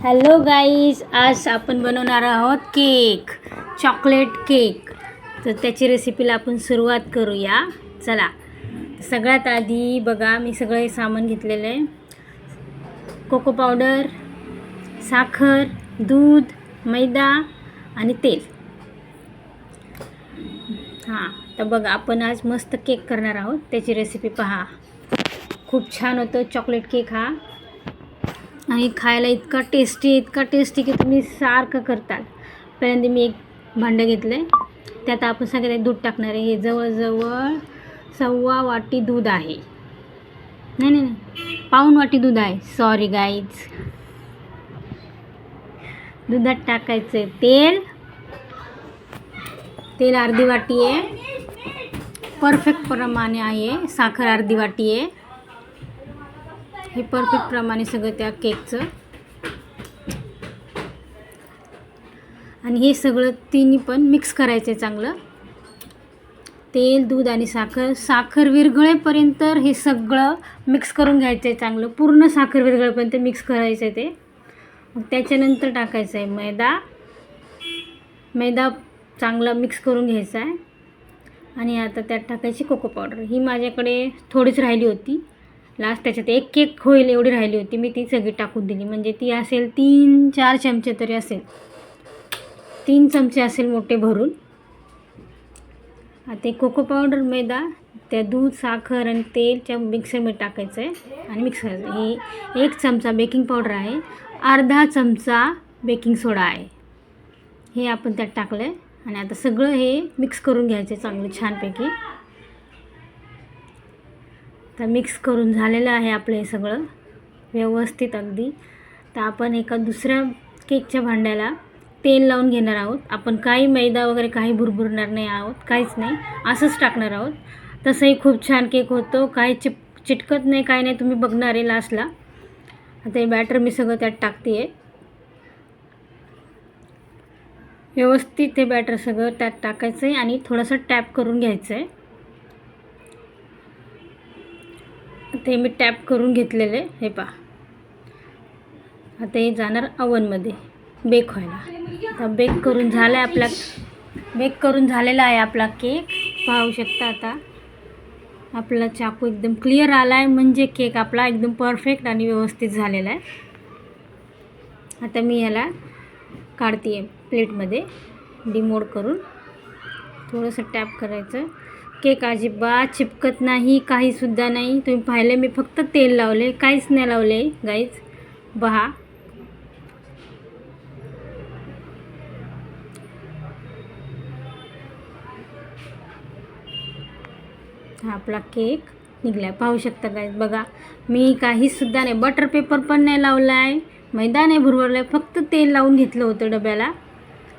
Hello guys, आज आपण बनवणार आहोत केक, चॉकलेट केक. तर त्याची रेसिपीला आपण सुरुवात करूया. चला, सगळ्यात आधी बघा मी सगळे सामान घेतलेलं आहे. कोको पावडर, साखर, दूध, मैदा आणि तेल. तर बघा आपण आज मस्त केक करणार आहोत. त्याची रेसिपी पहा. खूप छान होतं चॉकलेट केक हा, आणि खायला इतका टेस्टी की तुम्ही सारखं करताल. पहिल्यांदा मी एक भांडं घेतलं आहे, त्यात आपण सगळ्यात दूध टाकणार आहे. हे जवळजवळ 1.25 वाटी दूध आहे. नाही, पाऊण वाटी दूध आहे. Sorry guys. दुधात टाकायचं आहे तेल अर्धी वाटी आहे. परफेक्ट प्रमाणे आहे. साखर अर्धी वाटी आहे. हे परफेक्ट प्रमाणे सगळं त्या केकचं. आणि हे सगळं तिन्ही पण मिक्स करायचं आहे चांगलं. तेल, दूध आणि साखर विरघळेपर्यंत हे सगळं मिक्स करून घ्यायचं आहे चांगलं. पूर्ण साखर विरघळेपर्यंत मिक्स करायचं आहे ते. मग त्याच्यानंतर टाकायचं आहे मैदा चांगला मिक्स करून घ्यायचा आहे. आणि आता त्यात टाकायची कोको पावडर. ही माझ्याकडे थोडीच राहिली होती. लास्ट त्याच्यात एक केक होईल एवढी राहिली होती. मी ती सगळी टाकून दिली. म्हणजे ती असेल 3-4 चमचे तरी असेल. 3 चमचे असेल मोठे भरून. आता कोको पावडर, मैदा, त्या दूध, साखर आणि तेलच्या मिक्सरमध्ये टाकायचं आहे आणि मिक्स करायचं. हे 1 चमचा बेकिंग पावडर आहे. अर्धा चमचा बेकिंग सोडा आहे. हे आपण त्यात टाकलं आहे. आणि आता सगळं हे मिक्स करून घ्यायचं आहे चांगलं छानपैकी. तर मिक्स करून झालेलं आहे आपलं हे सगळं व्यवस्थित अगदी. तर आपण एका दुसऱ्या केकच्या भांड्याला तेल लावून घेणार आहोत. आपण काही मैदा वगैरे काही भुरभुरणार नाही आहोत, काहीच नाही, असंच टाकणार आहोत. तसंही खूप छान केक होतो. काही चिटकत नाही, काही नाही. तुम्ही बघणार आहे लास्टला. आता हे बॅटर मी सगळं त्यात टाकते आहे. व्यवस्थित हे बॅटर सगळं त्यात टाकायचं आहे आणि थोडंसं टॅप करून घ्यायचं आहे. ते मी टॅप करून घेतलेलं आहे. हे पहा. आता हे जाणार ओव्हनमध्ये बेक व्हायला. आता बेक करून झालेला आहे आपला केक. पाहू शकता आता आपला चाकू एकदम क्लिअर आला आहे. म्हणजे केक आपला एकदम परफेक्ट आणि व्यवस्थित झालेला आहे. आता मी याला काढते आहे प्लेटमध्ये. डिमोड करून थोडंसं टॅप करायचं. केक अजिबात चिपकत नाही, काहीसुद्धा नाही. तुम्ही पाहिले मी फक्त तेल लावले, काहीच नाही लावले गाईज. पहा. हा आपला केक निघला. पाहू शकता गाईज. बघा, मी काहीसुद्धा नाही, बटर पेपर पण नाही लावला आहे, मैदा नाही भुरभरला आहे. फक्त तेल लावून घेतलं होतं डब्याला.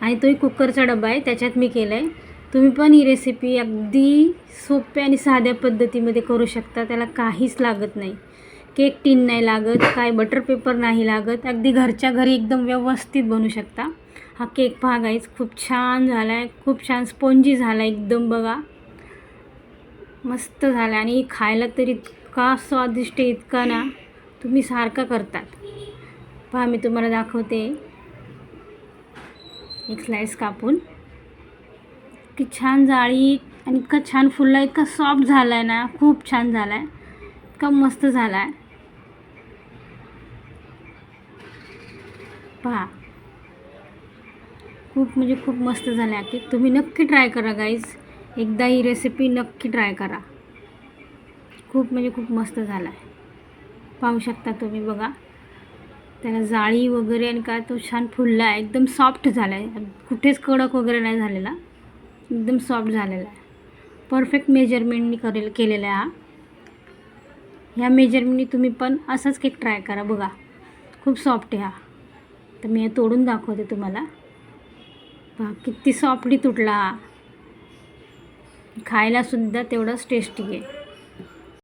आणि तोही कुकरचा डबा आहे, त्याच्यात मी केलं आहे. तुम्ही पण ही रेसिपी अगदी सोप्या आणि साध्या पद्धतीमध्ये करू शकता. त्याला काहीच लागत नाही. केक टीन नाही लागत, काय बटर पेपर नाही लागत. अगदी घरच्या घरी एकदम व्यवस्थित बनवू शकता. हा केक पहा गाईज, खूप छान झाला आहे. खूप छान स्पॉन्जी झाला आहे एकदम. बघा, मस्त झाला. आणि खायला तरी इतका स्वादिष्ट, इतका ना तुम्ही सारखा करतात. पहा, मी तुम्हाला दाखवते एक स्लाइस कापून. की छान जाळी आणि इतका छान फुलला, इतका सॉफ्ट झाला आहे ना. खूप छान झाला आहे, इतका मस्त झाला आहे. पहा, खूप म्हणजे खूप मस्त झाला आहे केक. तुम्ही नक्की ट्राय करा गाईज. एकदा ही रेसिपी नक्की ट्राय करा. खूप म्हणजे खूप मस्त झाला आहे. पाहू शकता तुम्ही. बघा, त्याला जाळी वगैरे आणि काय तो छान फुलला आहे. एकदम सॉफ्ट झाला आहे. कुठेच कडक वगैरे नाही झालेला. एकदम सॉफ्ट झालेला आहे. परफेक्ट मेजरमेंटनी केलेला आहे हा. ह्या मेजरमेंटनी तुम्ही पण असाच केक ट्राय करा. बघा, खूप सॉफ्ट आहे हा. तर मी हे तोडून दाखवते तुम्हाला. पहा, किती सॉफ्टली तुटला हा. खायलासुद्धा तेवढाच टेस्टी आहे.